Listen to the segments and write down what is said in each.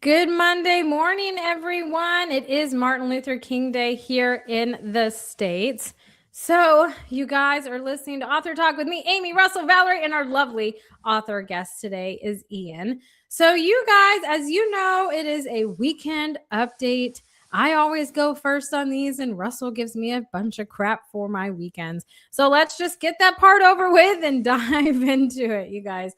Good Monday morning, everyone. It is Martin Luther King Day here in the States. So you guys are listening to Author Talk with me, Amy, Russell, Valerie, and our lovely author guest today is Ian. So you guys, as you know, it is a weekend update. I always go first on these, and Russell gives me a bunch of crap for my weekends. So let's just get that part over with and dive into it, you guys.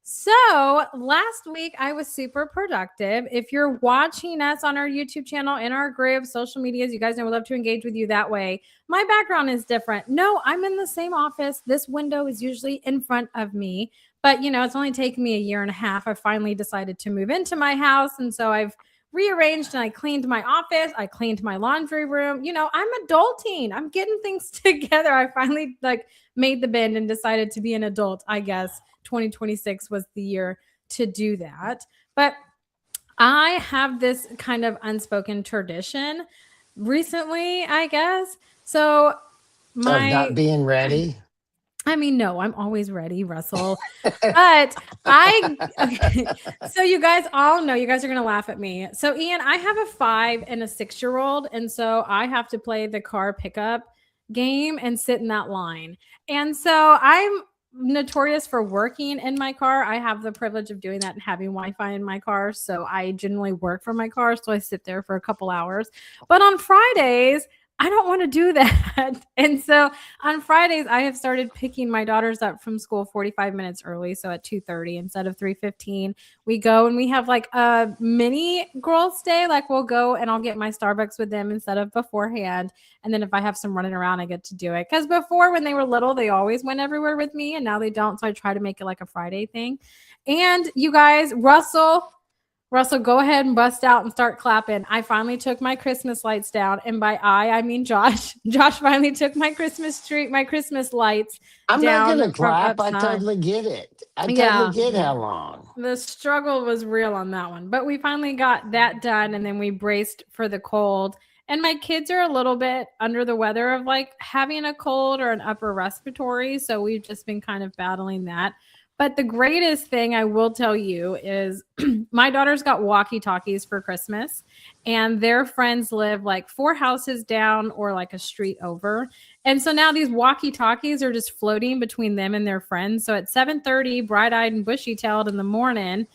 So last week I was super productive. If you're watching us on our YouTube channel, in our group, social medias, you guys know we love to engage with you that way. My background is different. No, I'm in the same office. This window is usually in front of me, but it's only taken me a year and a half. I finally decided to move into my house. And so I've rearranged and I cleaned my office. I cleaned my laundry room. I'm adulting. I'm getting things together. I finally made the bend and decided to be an adult, I guess. 2026 was the year to do that. But I have this kind of unspoken tradition recently, I guess. So not being ready. I mean, no, I'm always ready, Russell. So you guys all know, you guys are going to laugh at me. So Ian, I have a 5 and a 6-year-old. And so I have to play the car pickup game and sit in that line. And so I'm notorious for working in my car. I have the privilege of doing that and having Wi-Fi in my car. So I generally work from my car. So I sit there for a couple hours. But on Fridays, I don't want to do that. And so on Fridays, I have started picking my daughters up from school 45 minutes early. So at 2:30 instead of 3:15, we go and we have like a mini girls' day. Like we'll go and I'll get my Starbucks with them instead of beforehand. And then if I have some running around, I get to do it. Because before, when they were little, they always went everywhere with me. And now they don't. So I try to make it like a Friday thing. And you guys, Russell, go ahead and bust out and start clapping. I finally took my Christmas lights down. And by I mean Josh. Josh finally took my Christmas tree, my Christmas lights I'm down. not going to clap. I totally get it. I totally get how long. The struggle was real on that one. But we finally got that done. And then we braced for the cold. And my kids are a little bit under the weather of like having a cold or an upper respiratory. So we've just been kind of battling that. But the greatest thing I will tell you is my daughters got walkie-talkies for Christmas, and their friends live like 4 houses down or like a street over. And so now these walkie-talkies are just floating between them and their friends. So at 7:30, bright-eyed and bushy-tailed in the morning,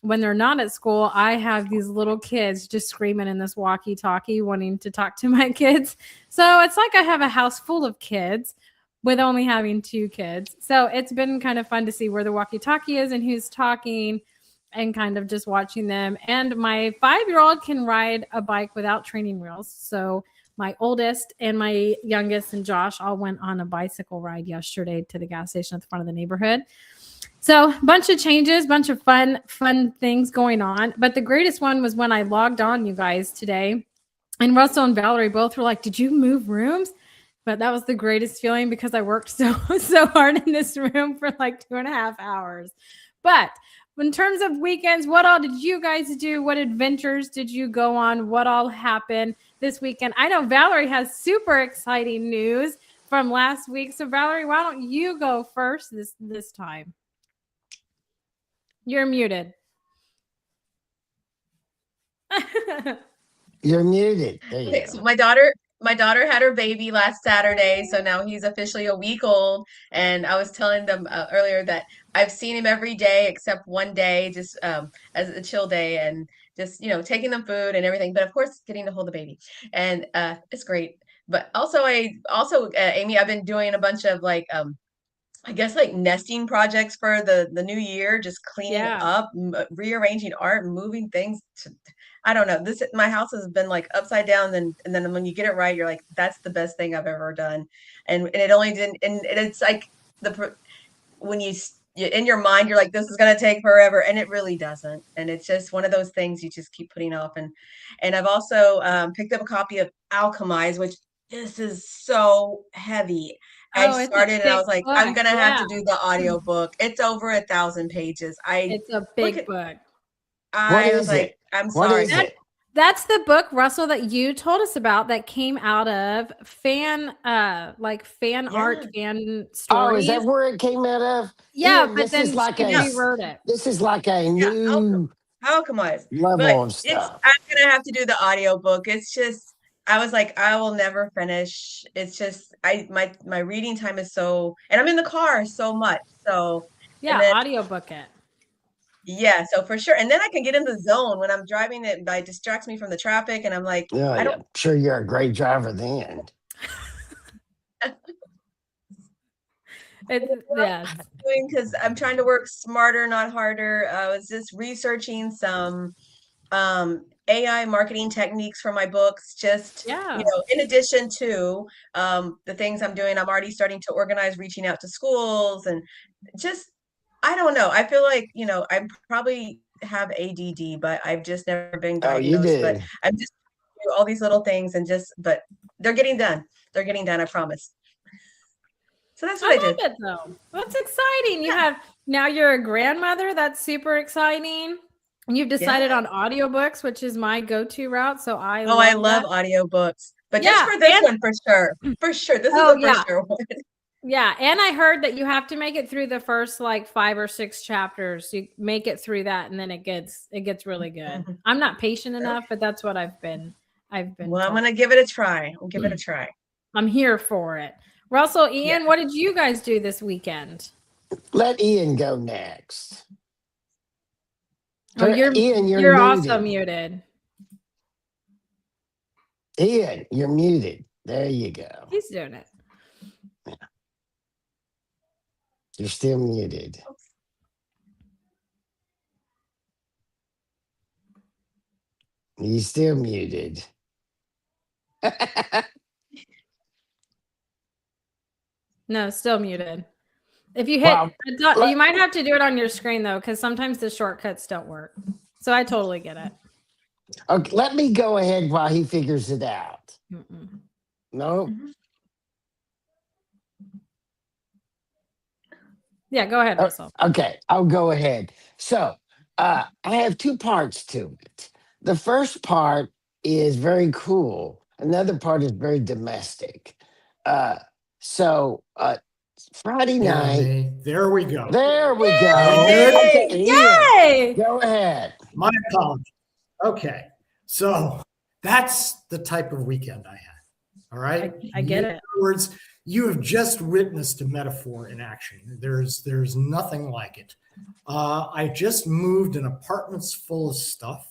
when they're not at school, I have these little kids just screaming in this walkie-talkie wanting to talk to my kids. So it's like I have a house full of kids with only having 2 kids. So it's been kind of fun to see where the walkie-talkie is and who's talking and kind of just watching them. And my 5-year-old can ride a bike without training wheels. So my oldest and my youngest and Josh all went on a bicycle ride yesterday to the gas station at the front of the neighborhood. So a bunch of changes, bunch of fun things going on. But the greatest one was when I logged on, you guys, today. And Russell and Valerie both were like, did you move rooms? But that was the greatest feeling because I worked so hard in this room for like 2.5 hours. But in terms of weekends, what all did you guys do? What adventures did you go on? What all happened this weekend? I know Valerie has super exciting news from last week. So Valerie, why don't you go first this time? You're muted. You're muted. There you go. So my daughter had her baby last Saturday, so now he's officially a week old. And I was telling them earlier that I've seen him every day except one day, just as a chill day, and just taking them food and everything. But of course, getting to hold the baby, and it's great. But also, Amy, I've been doing a bunch of I guess like nesting projects for the new year, just cleaning up, rearranging art, and moving things to. I don't know. My house has been like upside down, and then when you get it right, you're like, that's the best thing I've ever done. And it only didn't. And it's like when you in your mind, you're like, this is gonna take forever, and it really doesn't. And it's just one of those things you just keep putting off. And I've also picked up a copy of Alchemize, which this is so heavy. I started and I was like, I'm gonna have to do the audiobook. It's over 1,000 pages. It's a big book. I was like, I'm sorry. That's the book, Russell, that you told us about that came out of fan art, fan stories. Oh, is that where it came out of? Yeah, but then she rewrote it. This is like a new Oh, come on. But level of it's stuff. I'm gonna have to do the audiobook. It's just I was like, I will never finish. It's just my reading time is so, and I'm in the car so much. So and Yeah, then audiobook it. yeah, so for sure. And then I can get in the zone when I'm driving. It distracts me from the traffic, and I'm like, Oh, I yeah. don't. I'm sure you're a great driver then. It's yes. Because I'm trying to work smarter, not harder. I was just researching some AI marketing techniques for my books, just, Yeah. in addition to the things I'm doing. I'm already starting to organize, reaching out to schools, and just, I don't know. I feel like, I probably have ADD, but I've just never been Oh, you diagnosed. But do. I'm just do all these little things but they're getting done. They're getting done, I promise. So that's I what I do. love it though. That's exciting. Now you're a grandmother. That's super exciting. And you've decided Yeah. on audiobooks, which is my go-to route. So I Oh, I love love that. audiobooks. But just Yeah. for this And one, for sure. For sure. This is oh a for yeah. sure one. Yeah. And I heard that you have to make it through the first like 5 or 6 chapters. You make it through that and then it gets really good. I'm not patient enough, but that's what I've been Well, I'm told. gonna give it a try. I'll give it a try. I'm here for it. Russell, Yeah. Ian, what did you guys do this weekend? Let Ian go next. Oh, Ian, you're you're muted. also muted. Ian, you're muted. There you go. He's doing it. You're still muted. He's still muted. No, still muted. If you hit, you might have to do it on your screen though, because sometimes the shortcuts don't work. So I totally get it. Okay, let me go ahead while he figures it out. No. Yeah, go ahead, Russell. Okay, I'll go ahead. So I have 2 parts to it. The first part is very cool. Another part is very domestic. So Friday night. There we go. There we go. Yay! Okay, Yay! Ian, go ahead. My apologies. Okay, so that's the type of weekend I had. All right, I get it. In other words, you have just witnessed a metaphor in action. There's nothing like it. I just moved an apartment's full of stuff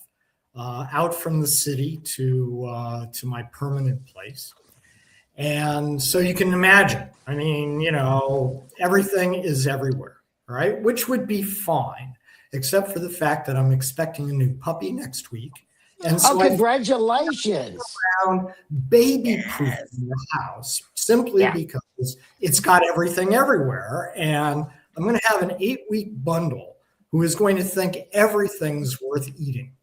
out from the city to my permanent place. And so you can imagine, I mean, everything is everywhere, right? Which would be fine, except for the fact that I'm expecting a new puppy next week. And so congratulations. Around baby proof in the house simply because it's got everything everywhere. And I'm going to have an 8-week bundle who is going to think everything's worth eating.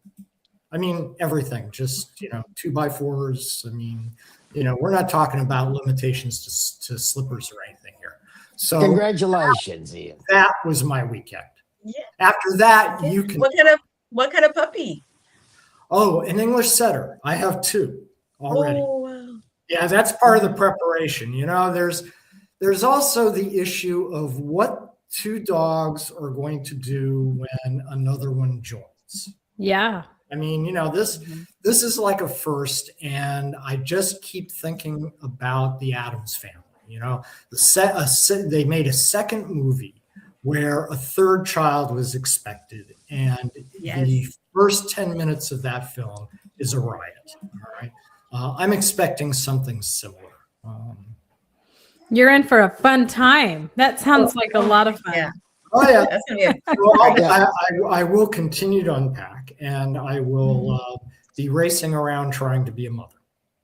I mean, everything, just, 2x4s. I mean, we're not talking about limitations to slippers or anything here. So congratulations, Ian. That was my weekend. Yeah. After that, you can. What kind of puppy? Oh, an English setter. I have 2 already. Oh, wow. Yeah, that's part of the preparation. There's also the issue of what 2 dogs are going to do when another one joins. Yeah. I mean, this is like a first, and I just keep thinking about the Addams Family. They made a second movie where a 3rd child was expected, and the first 10 minutes of that film is a riot. All right, I'm expecting something similar. You're in for a fun time. That sounds like a lot of fun. Yeah. Oh yeah, that's gonna be I will continue to unpack, and I will be racing around trying to be a mother.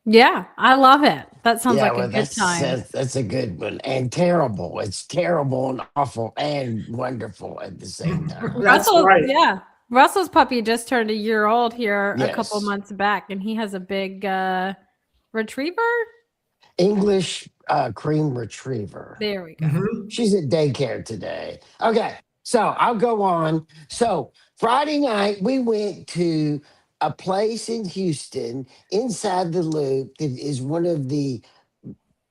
Yeah, I love it. That sounds like a good time. That's a good one. And terrible. It's terrible and awful and wonderful at the same time. Russell, right. Yeah. Russell's puppy just turned a year old here a couple months back, and he has a big retriever. English cream retriever. There we go. Mm-hmm. She's at daycare today. Okay, so I'll go on. So Friday night, we went to a place in Houston inside the Loop that is one of the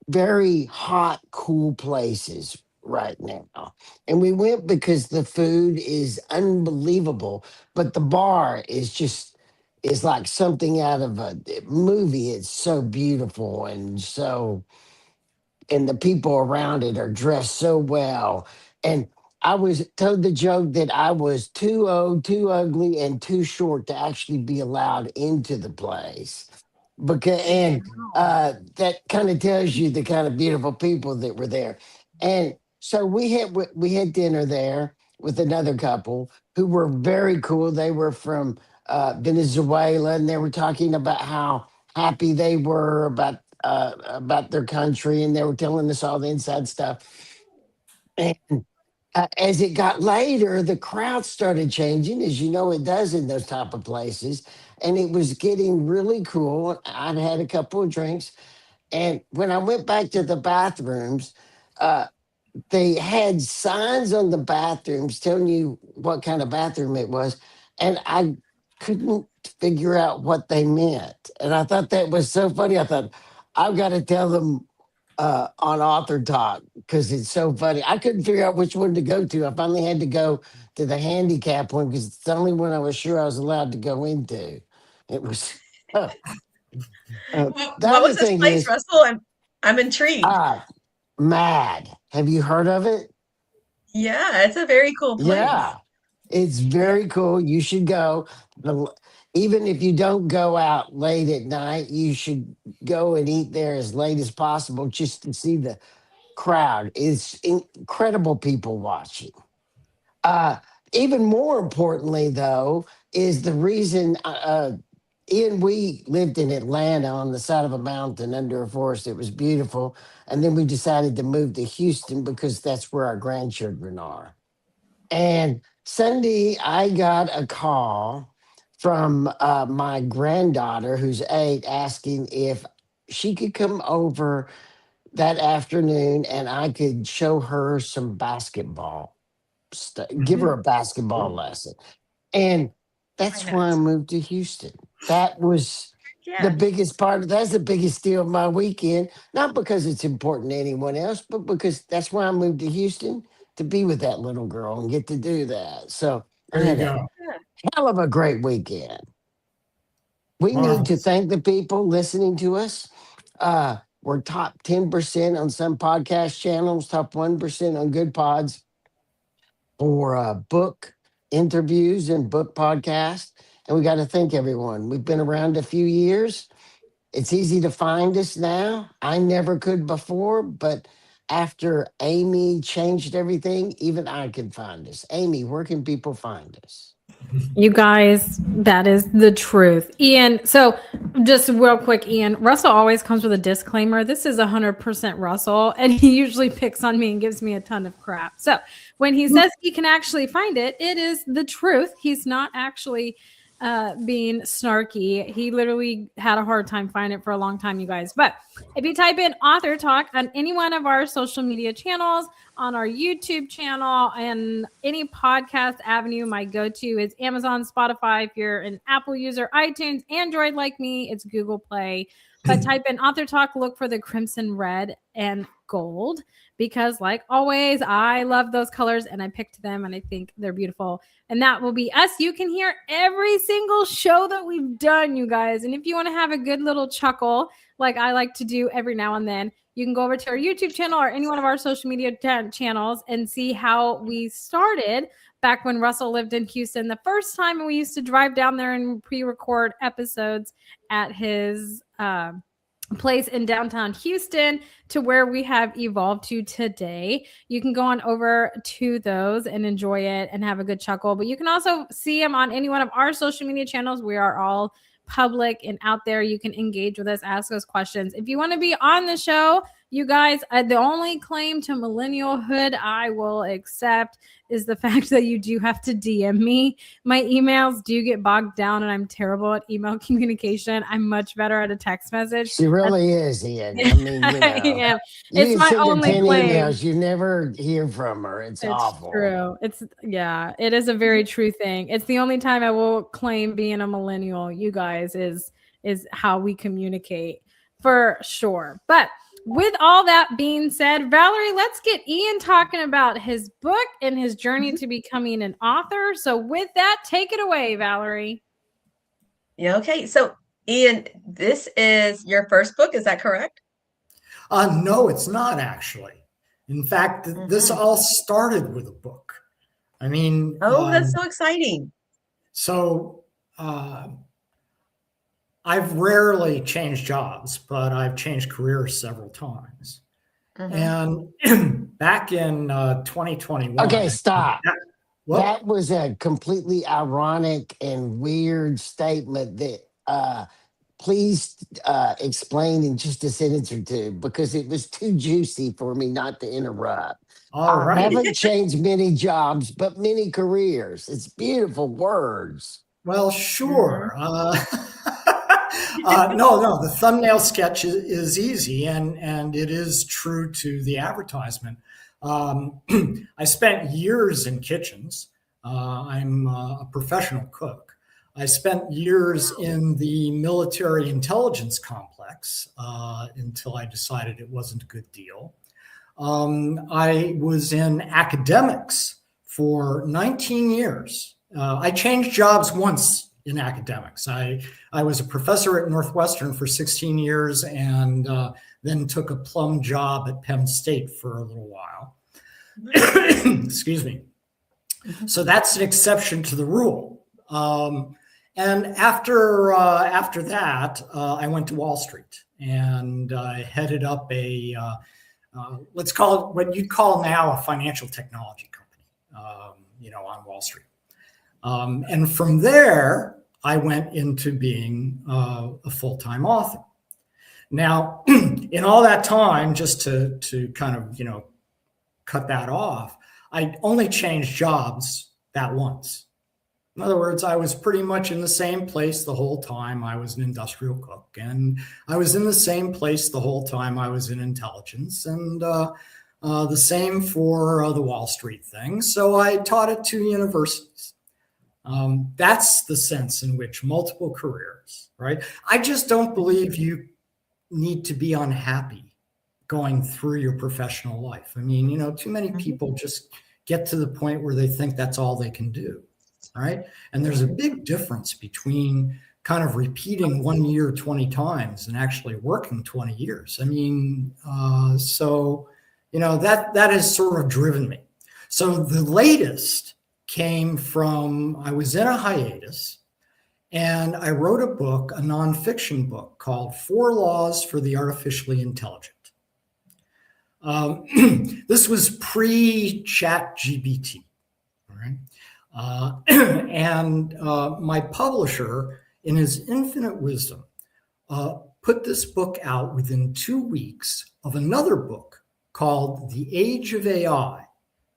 very hot, cool places right now. And we went because the food is unbelievable, but the bar is like something out of a movie. It's so beautiful and the people around it are dressed so well. And I was told the joke that I was too old, too ugly, and too short to actually be allowed into the place. Because and that kind of tells you the kind of beautiful people that were there. And so we had dinner there with another couple who were very cool. They were from Venezuela, and they were talking about how happy they were about their country, and they were telling us all the inside stuff. And as it got later, the crowd started changing, as you know it does in those type of places, and it was getting really cool. I'd had a couple of drinks, and when I went back to the bathrooms, uh, they had signs on the bathrooms telling you what kind of bathroom it was, and I couldn't figure out what they meant. And I thought that was so funny. I thought I've got to tell them on Author Talk because it's so funny. I couldn't figure out which one to go to. I finally had to go to the handicap one because it's the only one I was sure I was allowed to go into. It was. The What other was this thing place, is, Russell? I'm intrigued. Mad. Have you heard of it? Yeah, it's a very cool place. Yeah, it's very cool. You should go. Even if you don't go out late at night, you should go and eat there as late as possible just to see the crowd. It's incredible people watching. Uh, Even more importantly, though, is the reason Ian, we lived in Atlanta on the side of a mountain under a forest. It was beautiful. And then we decided to move to Houston because that's where our grandchildren are. And Sunday, I got a call from my granddaughter, who's 8, asking if she could come over that afternoon and I could show her some basketball stuff, give her a basketball lesson. And Why that's not? why I moved to Houston. That was the Yeah. biggest part of that's the biggest deal of my weekend. Not because it's important to anyone else, but because that's why I moved to Houston to be with that little girl and get to do that. So I There you had a go. hell of a great weekend. We need to Marvelous. thank the people listening to us. We're top 10% on some podcast channels, top 1% on Good Pods for book interviews and book podcasts. And we got to thank everyone. We've been around a few years. It's easy to find us now. I never could before, but after Amy changed everything, even I can find us. Amy, where can people find us? You guys, that is the truth. Ian, so just real quick, Ian, Russell always comes with a disclaimer. This is 100% Russell, and he usually picks on me and gives me a ton of crap. So when he says he can actually find it, it is the truth. He's not actually being snarky. He literally had a hard time finding it for a long time, you guys. But if you type in Author Talk on any one of our social media channels, on our YouTube channel, and any podcast avenue, my go-to is Amazon, Spotify. If you're an Apple user, iTunes, Android like me, it's Google Play. But type in Author Talk, look for the crimson, red, and gold, because like always, I love those colors and I picked them and I think they're beautiful. And that will be us. You can hear every single show that we've done, you guys. And if you want to have a good little chuckle, like I like to do every now and then, you can go over to our YouTube channel or any one of our social media channels and see how we started back when Russell lived in Houston. The first time we used to drive down there and pre-record episodes at his place in downtown Houston to where we have evolved to today. You can go on over to those and enjoy it and have a good chuckle. But you can also see them on any one of our social media channels. We are all public and out there. You can engage with us, ask us questions. If you want to be on the show, you guys, the only claim to millennialhood I will accept is the fact that you do have to DM me. My emails do get bogged down and I'm terrible at email communication. I'm much better at a text message. She really is, Ian. I mean, you know, I am. you It's can my send her only 10 claim. emails. You never hear from her. It's awful. True. It is a very true thing. It's the only time I will claim being a millennial, you guys, is how we communicate for sure. But with all that being said, Valerie, let's get Ian talking about his book and his journey to becoming an author. So with that, take it away, Valerie. Yeah, okay. So, Ian, this is your first book, is that correct? No, it's not actually. In fact, this all started with a book. I mean, oh, that's so exciting. So I've rarely changed jobs, but I've changed careers several times. And back in 2021. Okay, stop. Well, That was a completely ironic and weird statement that please explain in just a sentence or two, because it was too juicy for me not to interrupt. all I right. haven't changed many jobs, but many careers. It's beautiful words. Well, sure. No, the thumbnail sketch is easy, and it is true to the advertisement. I spent years in kitchens. I'm a professional cook. I spent years in the military intelligence complex until I decided it wasn't a good deal. I was in academics for 19 years. I changed jobs once in academics. I was a professor at Northwestern for 16 years and then took a plum job at Penn State for a little while. Excuse me. So that's an exception to the rule. And after that, I went to Wall Street and I headed up a, let's call it what you'd call now a financial technology company, on Wall Street. And from there, I went into being a full-time author. Now, in all that time, just to kind of, cut that off, I only changed jobs that once. In other words, I was pretty much in the same place the whole time I was an industrial cook, and I was in the same place the whole time I was in intelligence, and the same for the Wall Street thing. So I taught at 2 universities. That's the sense in which multiple careers, right? I just don't believe you need to be unhappy going through your professional life. I mean, too many people just get to the point where they think that's all they can do, right? And there's a big difference between kind of repeating 1 year 20 times and actually working 20 years. I mean, that has sort of driven me. So the latest came from, I was in a hiatus and I wrote a book, a nonfiction book called 4 Laws for the Artificially Intelligent. This was pre-chat GPT, all right? And my publisher, in his infinite wisdom, put this book out within 2 weeks of another book called The Age of AI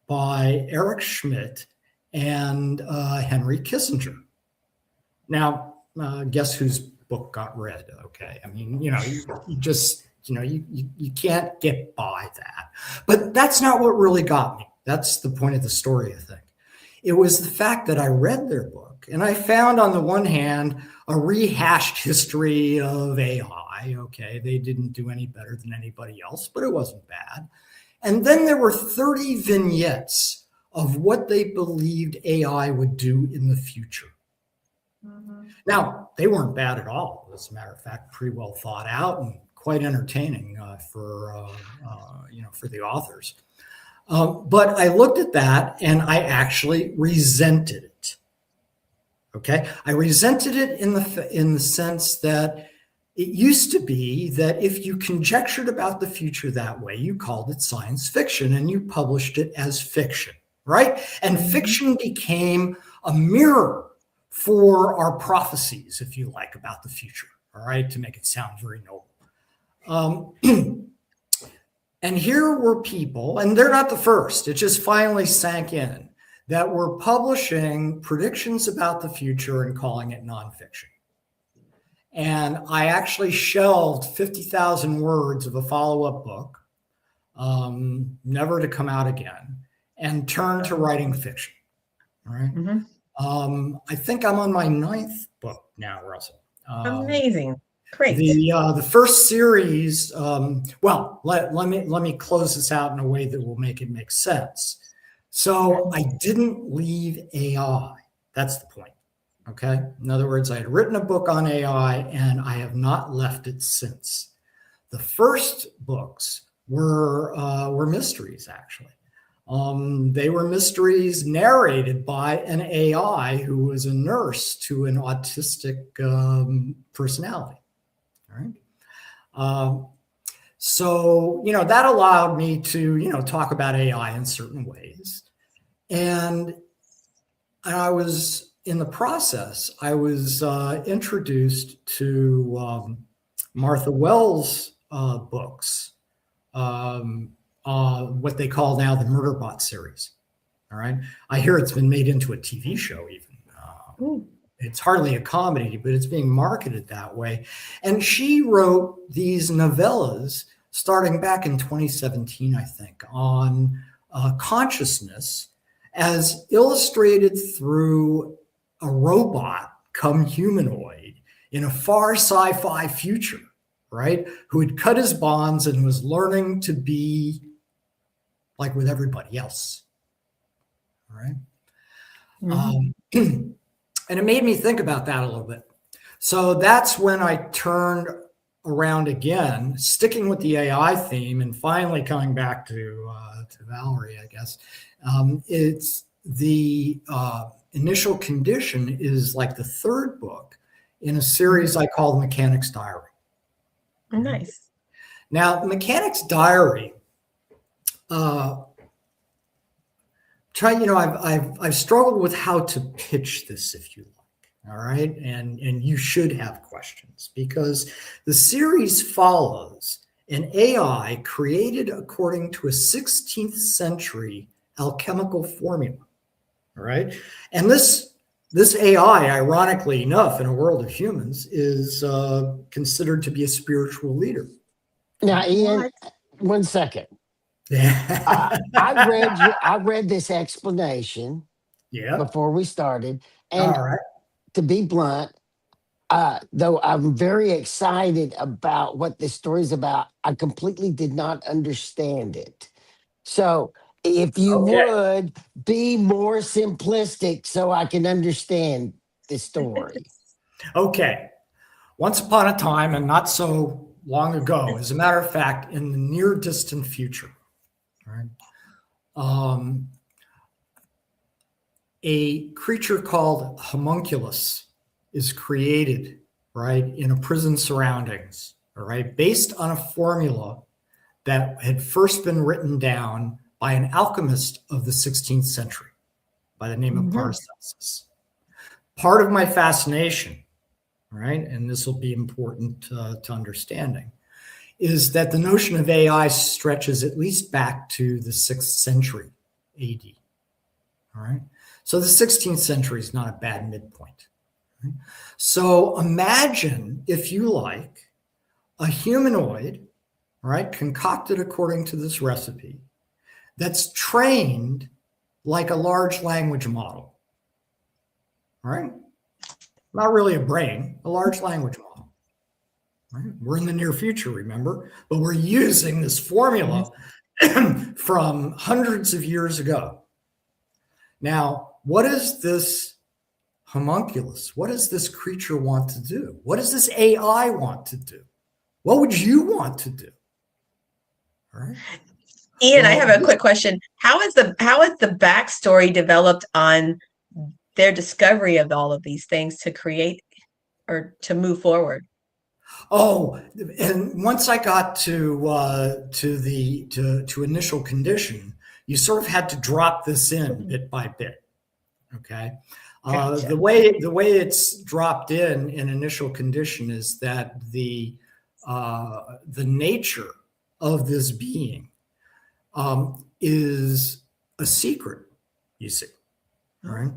by Eric Schmidt and Henry Kissinger. Now, guess whose book got read? Okay, I mean, you just, you can't get by that. But that's not what really got me. That's the point of the story, I think. It was the fact that I read their book and I found, on the one hand, a rehashed history of AI. Okay, they didn't do any better than anybody else, but it wasn't bad. And then there were 30 vignettes of what they believed AI would do in the future. Now, they weren't bad at all. As a matter of fact, pretty well thought out and quite entertaining for the authors. But I looked at that and I actually resented it. Okay, I resented it in the sense that it used to be that if you conjectured about the future that way, you called it science fiction and you published it as fiction, right? And fiction became a mirror for our prophecies, if you like, about the future, all right, to make it sound very noble. And here were people, and they're not the first, it just finally sank in, that were publishing predictions about the future and calling it nonfiction. And I actually shelved 50,000 words of a follow-up book, never to come out again, and turned to writing fiction. All right. I think I'm on my 9th book now, Russell. Amazing. Great. The first series, well, let me close this out in a way that will make it make sense. So I didn't leave AI. That's the point. Okay. In other words, I had written a book on AI and I have not left it since. The first books were mysteries, actually. They were mysteries narrated by an AI who was a nurse to an autistic personality. All right. So, that allowed me to, talk about AI in certain ways. And I was in the process, I was introduced to Martha Wells' books, what they call now the Murderbot series. All right. I hear it's been made into a TV show even. It's hardly a comedy, but it's being marketed that way. And she wrote these novellas starting back in 2017, I think, on consciousness as illustrated through a robot come humanoid in a far sci-fi future, right? Who had cut his bonds and was learning to be like with everybody else, all right? Mm-hmm. And it made me think about that a little bit. So that's when I turned around again, sticking with the AI theme and finally coming back to Valerie, I guess. It's the Initial Condition is like the third book in a series I call The Mechanic's Diary. Nice. Now, The Mechanic's Diary, I've struggled with how to pitch this, if you like. All right. And you should have questions because the series follows an AI created according to a 16th century alchemical formula. All right. And this AI, ironically enough, in a world of humans, is considered to be a spiritual leader. Now, Ian, 1 second. I read this explanation before we started. And all right. To be blunt, though I'm very excited about what this story is about, I completely did not understand it. So if you would be more simplistic so I can understand the story. Okay. Once upon a time, and not so long ago, as a matter of fact, in the near distant future, right, a creature called homunculus is created, right, in a prison surroundings, all right, based on a formula that had first been written down by an alchemist of the 16th century by the name of Paracelsus. Part of my fascination, right, and this will be important to understanding, is that the notion of AI stretches at least back to the 6th century AD, all right? So the 16th century is not a bad midpoint. Right? So imagine, if you like, a humanoid, right, concocted according to this recipe that's trained like a large language model, right? Not really a brain, a large language model. Right? We're in the near future, remember, but we're using this formula from hundreds of years ago. Now, what does this homunculus, what does this creature want to do? What does this AI want to do? What would you want to do? All right. Ian, I have a quick question. How is the backstory developed on their discovery of all of these things to create or to move forward? Oh, and once I got to Initial Condition, you sort of had to drop this in bit by bit. Okay. Gotcha. The way it's dropped in Initial Condition is that the nature of this being is a secret, you see. All right.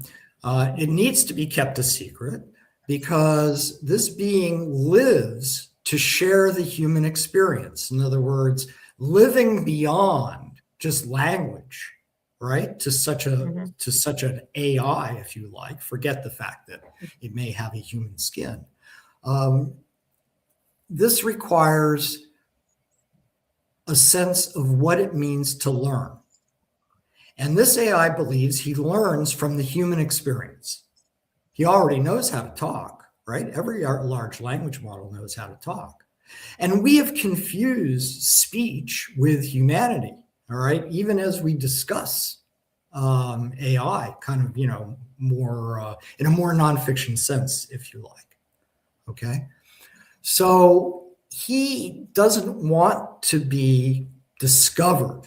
It needs to be kept a secret because this being lives to share the human experience. In other words, living beyond just language, right? To such an AI, if you like, forget the fact that it may have a human skin. this requires a sense of what it means to learn. And this AI believes he learns from the human experience. He already knows how to talk, right? Every large language model knows how to talk. And we have confused speech with humanity, all right? Even as we discuss AI kind of, more in a more nonfiction sense, if you like, okay? So he doesn't want to be discovered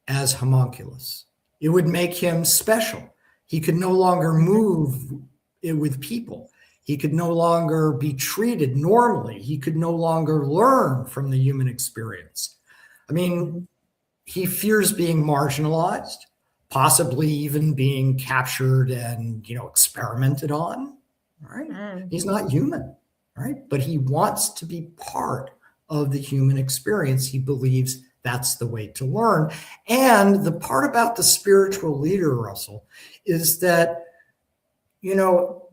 as homunculus. It would make him special. He could no longer move it with people. He could no longer be treated normally. He could no longer learn from the human experience. I mean, he fears being marginalized, possibly even being captured and, experimented on, right? He's not human, right? But he wants to be part of the human experience. He believes that's the way to learn. And the part about the spiritual leader, Russell, is that,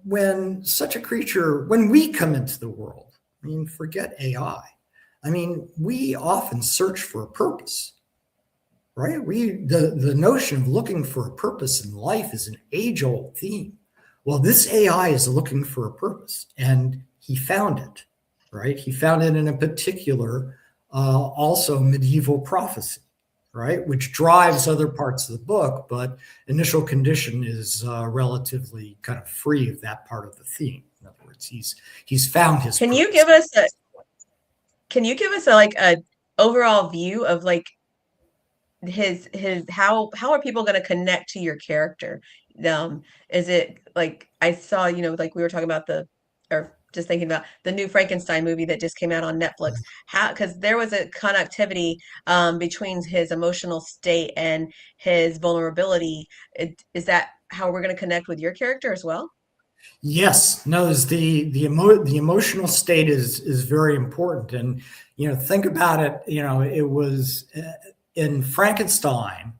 when such a creature, when we come into the world, I mean, forget AI. I mean, we often search for a purpose, right? The notion of looking for a purpose in life is an age-old theme. Well, this AI is looking for a purpose, and he found it, right? He found it in a particular, also medieval prophecy, right? Which drives other parts of the book, but Initial Condition is relatively kind of free of that part of the theme. In other words, he's found his. Can you give us a overall view of like his how are people going to connect to your character? Is it like I saw, like we were talking about or just thinking about the new Frankenstein movie that just came out on Netflix. Because there was a connectivity between his emotional state and his vulnerability. Is that how we're going to connect with your character as well? Yes, no, the emotional state is very important, and think about it. It was in Frankenstein,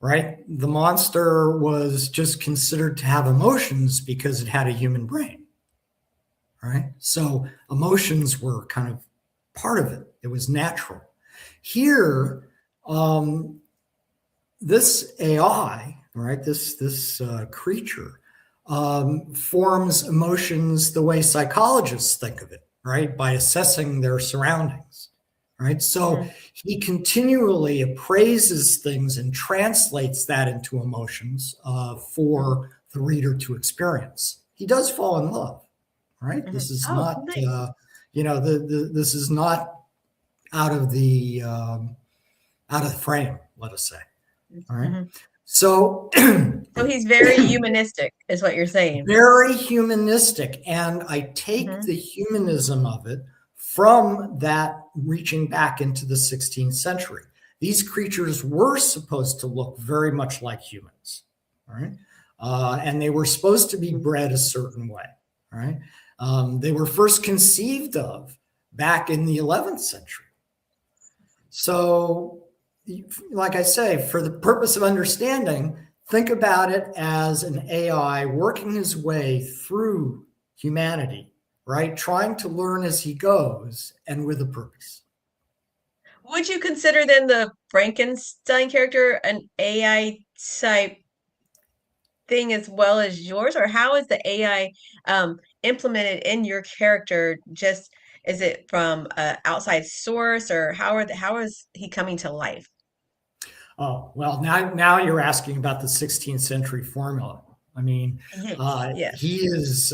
right? The monster was just considered to have emotions because it had a human brain. Right? So emotions were kind of part of it. It was natural. Here, this AI, right? This creature forms emotions the way psychologists think of it, right? By assessing their surroundings, right? So he continually appraises things and translates that into emotions for the reader to experience. He does fall in love. Right. This is not, nice. This is not out of the frame, let us say. All right. So he's very humanistic, is what you're saying. Very humanistic. And I take the humanism of it from that reaching back into the 16th century. These creatures were supposed to look very much like humans. All right. And they were supposed to be bred a certain way. All right. They were first conceived of back in the 11th century. So, like I say, for the purpose of understanding, think about it as an AI working his way through humanity, right? Trying to learn as he goes and with a purpose. Would you consider then the Frankenstein character an AI type thing as well as yours, or how is the AI implemented in your character? Just is it from an outside source, or how is he coming to life? Oh, well, now you're asking about the 16th century formula. I mean, Yes. he is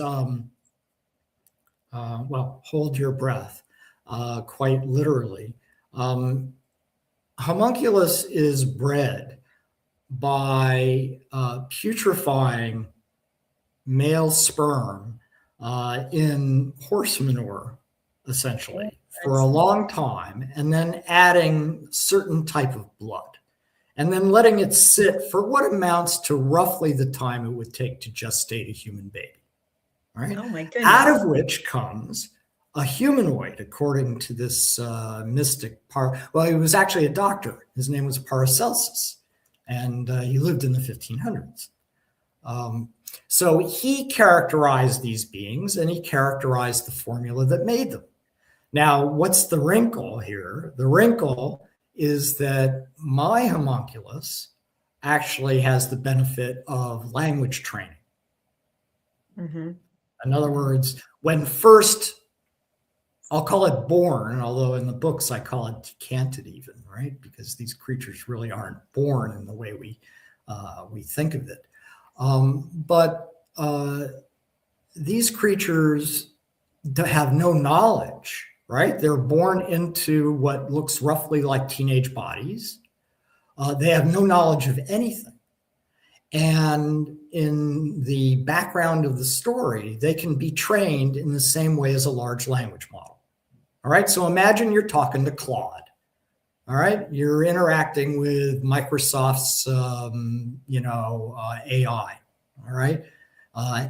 well, hold your breath, quite literally. Homunculus is bred by putrefying male sperm in horse manure, essentially, for a long time, and then adding certain type of blood, and then letting it sit for what amounts to roughly the time it would take to gestate a human baby. Right? Oh my goodness. Out of which comes a humanoid, according to this mystic part. Well, he was actually a doctor. His name was Paracelsus, and he lived in the 1500s. So he characterized these beings, and he characterized the formula that made them. Now, what's the wrinkle here? The wrinkle is that my homunculus actually has the benefit of language training. Mm-hmm. In other words, when first, I'll call it born, although in the books I call it decanted even, right? Because these creatures really aren't born in the way we think of it. But these creatures have no knowledge, right? They're born into what looks roughly like teenage bodies. They have no knowledge of anything. And in the background of the story, they can be trained in the same way as a large language model. All right. So imagine you're talking to Claude. All right. You're interacting with Microsoft's, AI. All right.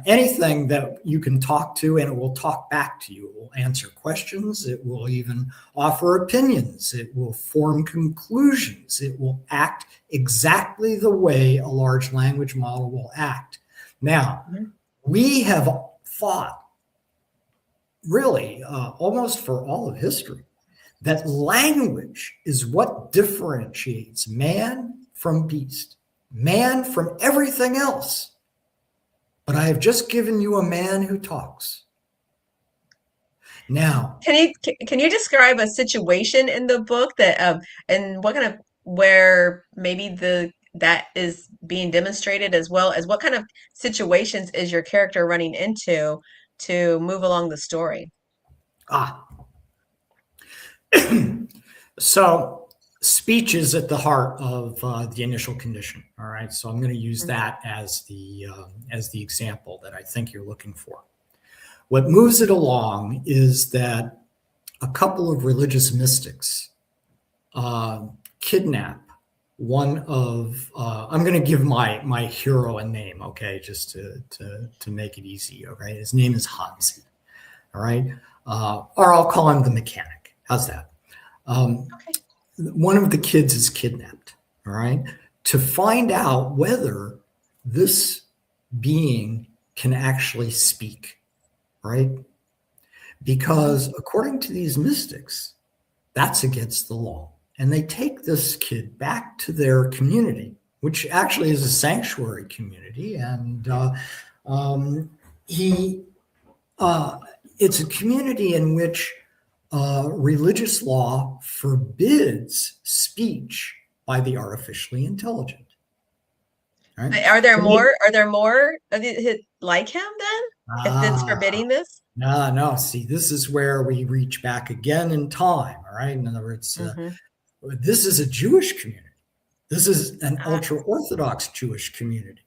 Anything that you can talk to and it will talk back to you. It will answer questions. It will even offer opinions. It will form conclusions. It will act exactly the way a large language model will act. Now, we have thought really almost for all of history that language is what differentiates man from beast, man from everything else. But I have just given you a man who talks. Now, can you describe a situation in the book that and what kind of where maybe that is being demonstrated, as well as what kind of situations is your character running into to move along the story? So speech is at the heart of the initial condition. All right. So I'm going to use that as the example that I think you're looking for. What moves it along is that a couple of religious mystics kidnap one of. I'm going to give my hero a name, okay, just to make it easy. Okay, his name is Hansi. All right, or I'll call him the mechanic. How's that? Okay. One of the kids is kidnapped, all right, to find out whether this being can actually speak, right? Because according to these mystics, that's against the law. And they take this kid back to their community, which actually is a sanctuary community. And it's a community in which religious law forbids speech by the artificially intelligent. Right? Are there more like him then? If it's forbidding this? No. See, this is where we reach back again in time. All right. In other words, this is a Jewish community. This is an ultra-Orthodox Jewish community.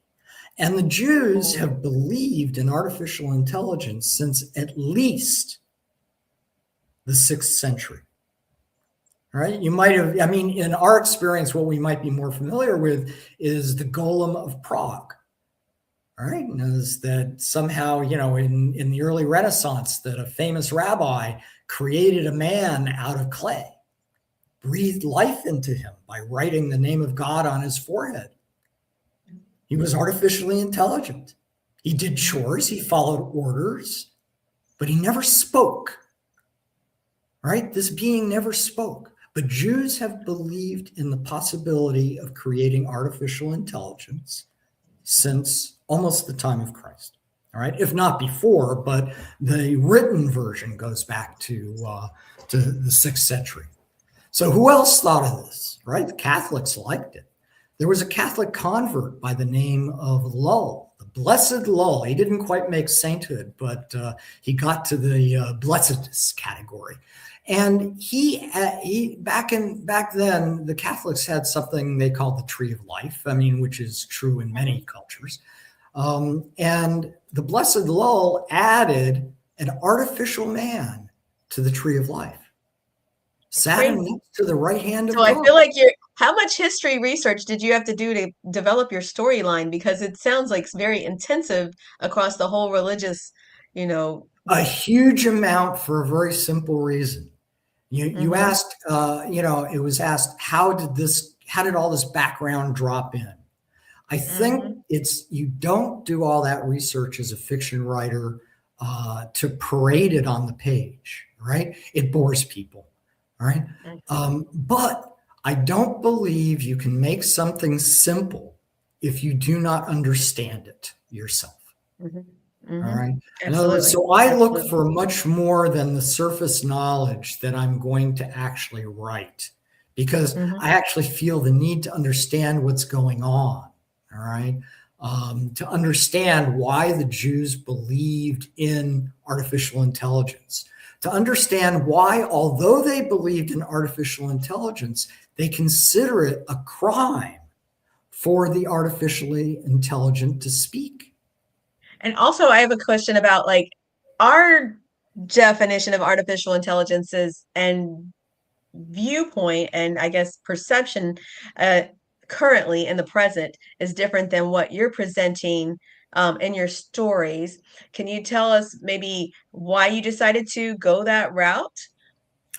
And the Jews have believed in artificial intelligence since at least the 6th century. All right. You might have, in our experience, what we might be more familiar with is the Golem of Prague. All right. And is that somehow, in the early Renaissance, that a famous rabbi created a man out of clay, breathed life into him by writing the name of God on his forehead. He was artificially intelligent. He did chores, he followed orders, but he never spoke. Right? This being never spoke. But Jews have believed in the possibility of creating artificial intelligence since almost the time of Christ. All right, if not before, but the written version goes back to the 6th century. So who else thought of this? Right, the Catholics liked it. There was a Catholic convert by the name of Lull, the Blessed Lull. He didn't quite make sainthood, but he got to the blessedness category. And he back then, the Catholics had something they called the Tree of Life, which is true in many cultures. And the Blessed Lull added an artificial man to the Tree of Life. Sat him next to the right hand of God. So I feel like how much history research did you have to do to develop your storyline? Because it sounds like it's very intensive across the whole religious, A huge amount for a very simple reason. You asked, it was asked, how did all this background drop in? I think you don't do all that research as a fiction writer to parade it on the page. right? It bores people, right? But I don't believe you can make something simple if you do not understand it yourself. All right. In other words, so I look for much more than the surface knowledge that I'm going to actually write, because I actually feel the need to understand what's going on. All right. To understand why the Jews believed in artificial intelligence, to understand why, although they believed in artificial intelligence, they consider it a crime for the artificially intelligent to speak. And also, I have a question about like our definition of artificial intelligences and viewpoint, and I guess perception currently in the present is different than what you're presenting in your stories. Can you tell us maybe why you decided to go that route?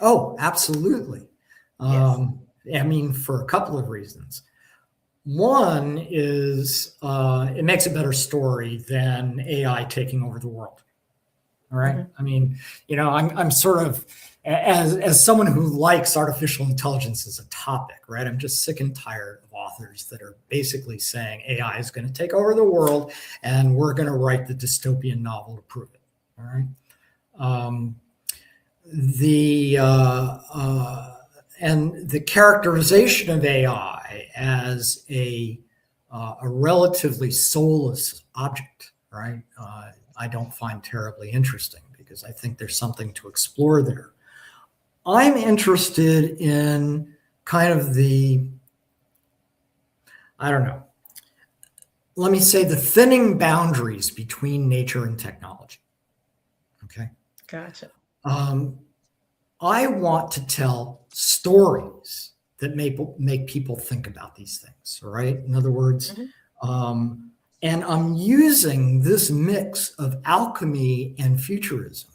Oh, absolutely. Yes. I mean, for a couple of reasons. One is it makes a better story than AI taking over the world. All right. I mean, I'm sort of, as someone who likes artificial intelligence as a topic, right? I'm just sick and tired of authors that are basically saying AI is going to take over the world and we're going to write the dystopian novel to prove it. All right. And the characterization of AI as a relatively soulless object, right? I don't find terribly interesting, because I think there's something to explore there. I'm interested in kind of let me say the thinning boundaries between nature and technology. Okay. Gotcha. I want to tell stories that make people think about these things, right? In other words, and I'm using this mix of alchemy and futurism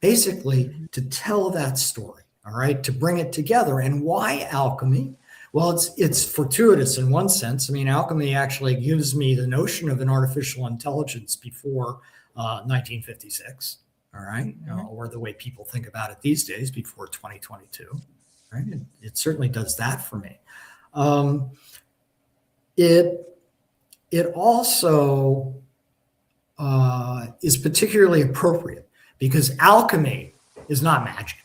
basically to tell that story, all right, to bring it together. And why alchemy? Well, it's fortuitous in one sense. I mean, alchemy actually gives me the notion of an artificial intelligence before 1956. All right. Or the way people think about it these days before 2022. Right. It certainly does that for me. It also is particularly appropriate because alchemy is not magic.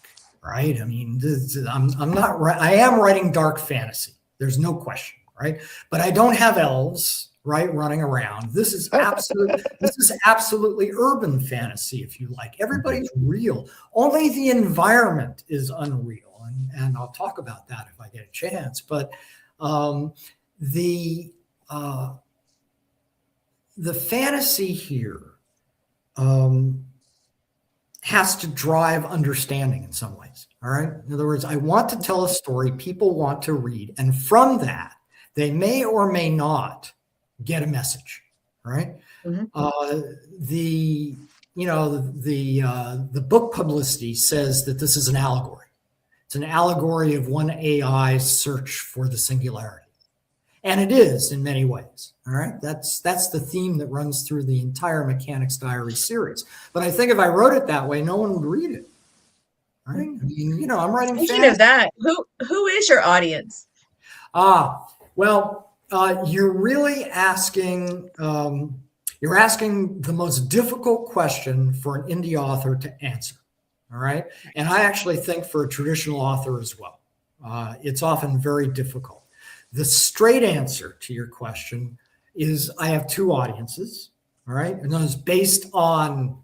Right. I mean, I'm not right. I am writing dark fantasy. There's no question. Right. But I don't have elves, right, running around. This is absolutely urban fantasy, if you like. Everybody's real. Only the environment is unreal, and I'll talk about that if I get a chance. But the fantasy here has to drive understanding in some ways. All right. In other words, I want to tell a story people want to read, and from that, they may or may not get a message, right? The book publicity says that this is an allegory. It's an allegory of one AI's search for the singularity, and it is in many ways. All right, that's the theme that runs through the entire Mechanics Diary series. But I think if I wrote it that way, no one would read it. Right? I mean, I'm writing. Speaking of that, who is your audience? Well. You're really asking, you're asking the most difficult question for an indie author to answer. All right. And I actually think for a traditional author as well, it's often very difficult. The straight answer to your question is I have two audiences. All right. And those based on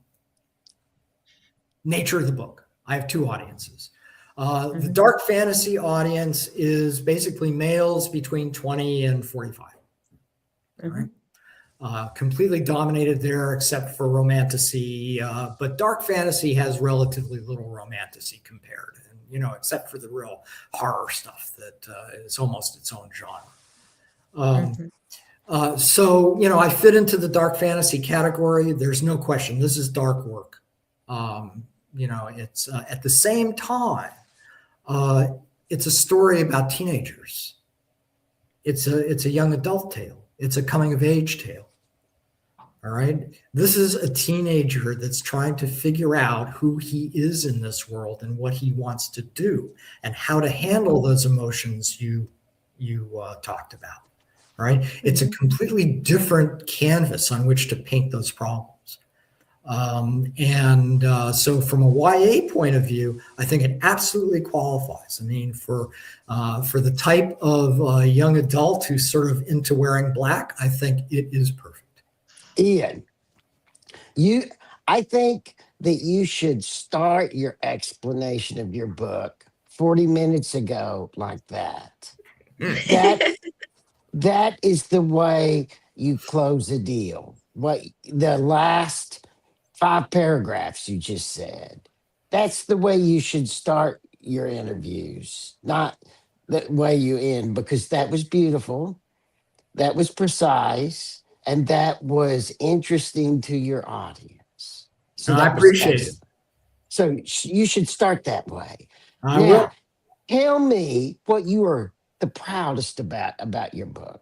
nature of the book. I have two audiences. The dark fantasy audience is basically males between 20 and 45. Right? Completely dominated there except for romantasy. But dark fantasy has relatively little romantasy compared, and, except for the real horror stuff that is almost its own genre. So, I fit into the dark fantasy category. There's no question. This is dark work. It's at the same time, it's a story about teenagers. It's a young adult tale. It's a coming of age tale. All right. This is a teenager that's trying to figure out who he is in this world and what he wants to do and how to handle those emotions you talked about. All right. It's a completely different canvas on which to paint those problems. So from a YA point of view, I think it absolutely qualifies. I mean, for the type of young adult who's sort of into wearing black, I think it is perfect. Ian, I think that you should start your explanation of your book 40 minutes ago like that. That is the way you close a deal. What the last 5 paragraphs you just said. That's the way you should start your interviews, not the way you end, because that was beautiful, that was precise, and that was interesting to your audience. So I that was appreciate it. So you should start that way. I will. Tell me what you are the proudest about your book.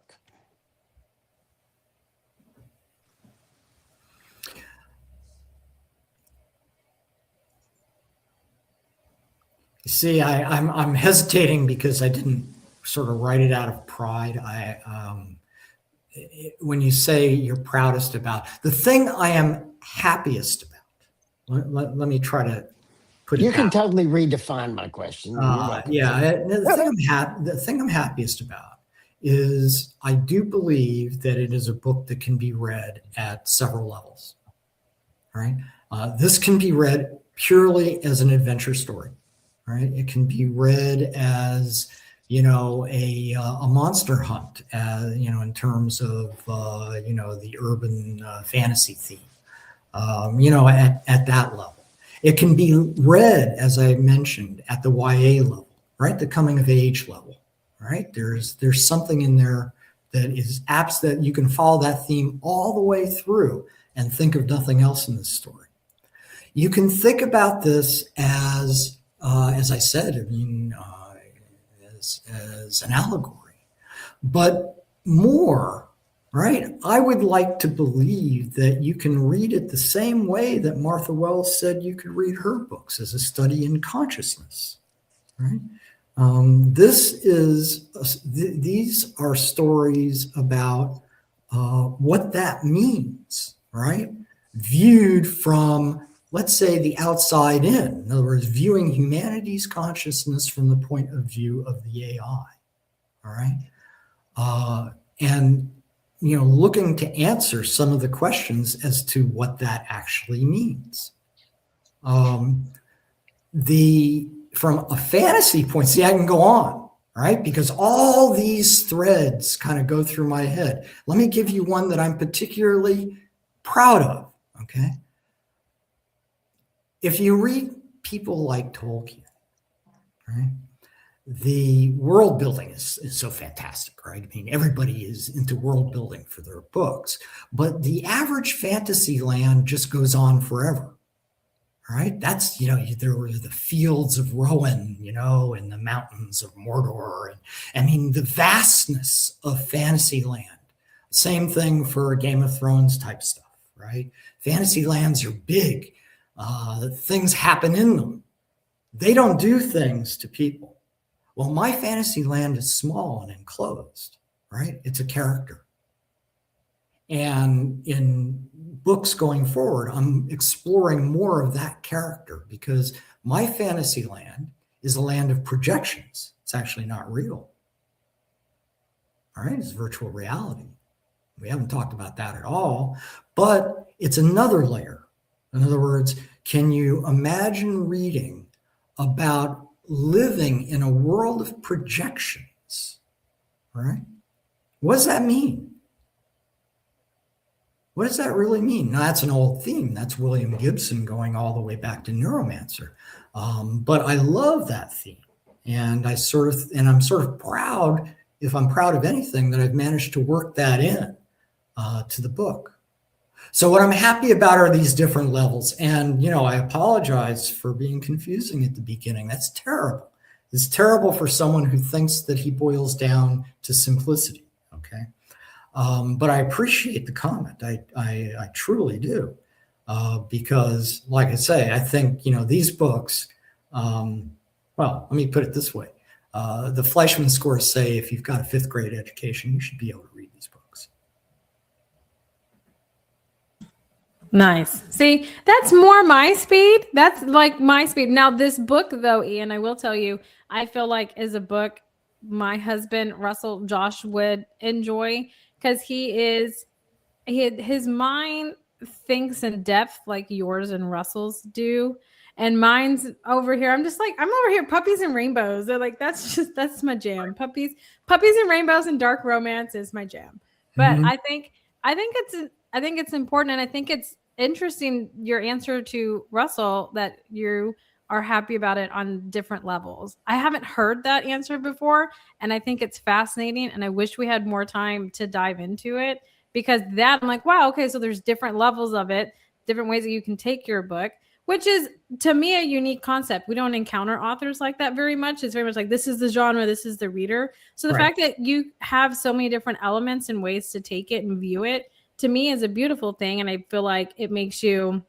You see, I'm hesitating because I didn't sort of write it out of pride. When you say you're proudest about, the thing I am happiest about, let me try to put it. You can totally redefine my question. The thing I'm happiest about is I do believe that it is a book that can be read at several levels. All right. This can be read purely as an adventure story. Right. It can be read as, a monster hunt, in terms of, the urban fantasy theme, at that level. It can be read, as I mentioned, at the YA level, right? The coming of age level, right? There's something in there that is apps that you can follow that theme all the way through and think of nothing else in this story. You can think about this as I said, as an allegory, but more, right? I would like to believe that you can read it the same way that Martha Wells said you could read her books, as a study in consciousness, right? These are stories about what that means, right? Viewed from, let's say, the outside in. In other words, viewing humanity's consciousness from the point of view of the AI. All right. And, looking to answer some of the questions as to what that actually means. From a fantasy point, see, I can go on, right? Because all these threads kind of go through my head. Let me give you one that I'm particularly proud of, okay? If you read people like Tolkien, right, the world building is so fantastic, right? I mean, everybody is into world building for their books, but the average fantasy land just goes on forever, right? That's, there were the fields of Rohan, and the mountains of Mordor. And I mean, the vastness of fantasy land. Same thing for Game of Thrones type stuff, right? Fantasy lands are big. Things happen in them. They don't do things to people. Well, my fantasy land is small and enclosed, right? It's a character. And in books going forward, I'm exploring more of that character, because my fantasy land is a land of projections. It's actually not real. All right, it's virtual reality. We haven't talked about that at all, but it's another layer. In other words, can you imagine reading about living in a world of projections? All right. What does that mean? What does that really mean? Now, that's an old theme. That's William Gibson going all the way back to Neuromancer. But I love that theme. And I'm sort of proud, if I'm proud of anything, that I've managed to work that in to the book. So what I'm happy about are these different levels. And, I apologize for being confusing at the beginning. That's terrible. It's terrible for someone who thinks that he boils down to simplicity. Okay. But I appreciate the comment. I truly do. Because like I say, I think, these books, well, let me put it this way. The Fleischman scores say if you've got a 5th grade education, you should be able to read these books. Nice. See, that's more my speed. That's like my speed. Now, this book, though, Ian, I will tell you, I feel like is a book my husband, Russell Josh, would enjoy because his mind thinks in depth like yours and Russell's do. And mine's over here. I'm over here, puppies and rainbows. They're like, that's my jam. Puppies and rainbows and dark romance is my jam. But Mhm. I think it's important, and I think it's interesting your answer to Russell that you are happy about it on different levels. I haven't heard that answer before, and I think it's fascinating, and I wish we had more time to dive into it because I'm like, wow, okay, so there's different levels of it, different ways that you can take your book, which is to me a unique concept. We don't encounter authors like that very much. It's very much like this is the genre, this is the reader. So the fact that you have so many different elements and ways to take it and view it, to me is a beautiful thing. And I feel like it makes you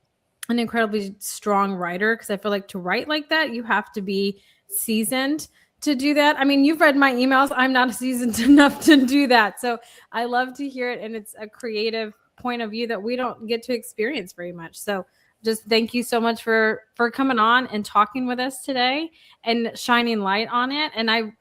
an incredibly strong writer because I feel like to write like that, you have to be seasoned to do that. I mean, you've read my emails. I'm not seasoned enough to do that. So I love to hear it. And it's a creative point of view that we don't get to experience very much. So just thank you so much for coming on and talking with us today and shining light on it. And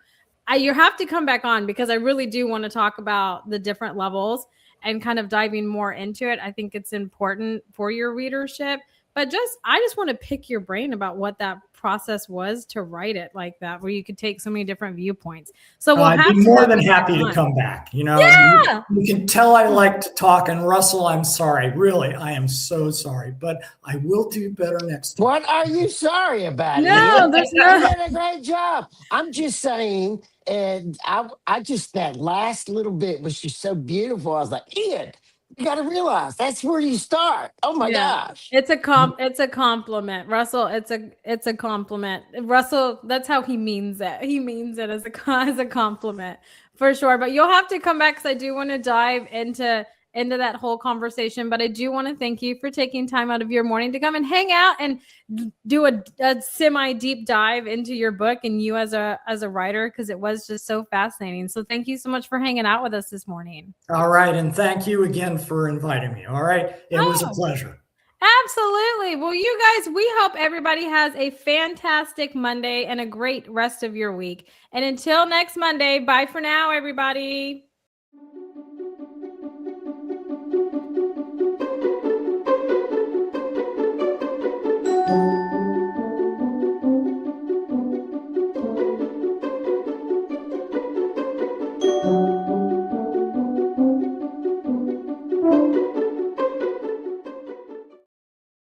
you have to come back on because I really do want to talk about the different levels and kind of diving more into it. I think it's important for your readership, but I just want to pick your brain about what that process was to write it like that, where you could take so many different viewpoints. So we'll I'd have be to more than happy to come back. Yeah. You can tell I like to talk. And Russell, I'm sorry. Really, I am so sorry. But I will do better next time. What are you sorry about? No, Ian? there's You no. did a great job. I'm just saying, and I just that last little bit was just so beautiful. I was like, Ian, you got to realize that's where you start. Oh my gosh. It's a compliment, Russell. It's a compliment, Russell. That's how he means it. He means it as a compliment for sure. But you'll have to come back because I do want to dive into that whole conversation. But I do want to thank you for taking time out of your morning to come and hang out and do a semi deep dive into your book and you as a writer because it was just so fascinating. So thank you so much for hanging out with us this morning. All right. And thank you again for inviting me. All right. It was a pleasure. Absolutely. Well, you guys, we hope everybody has a fantastic Monday and a great rest of your week. And until next Monday, bye for now, everybody.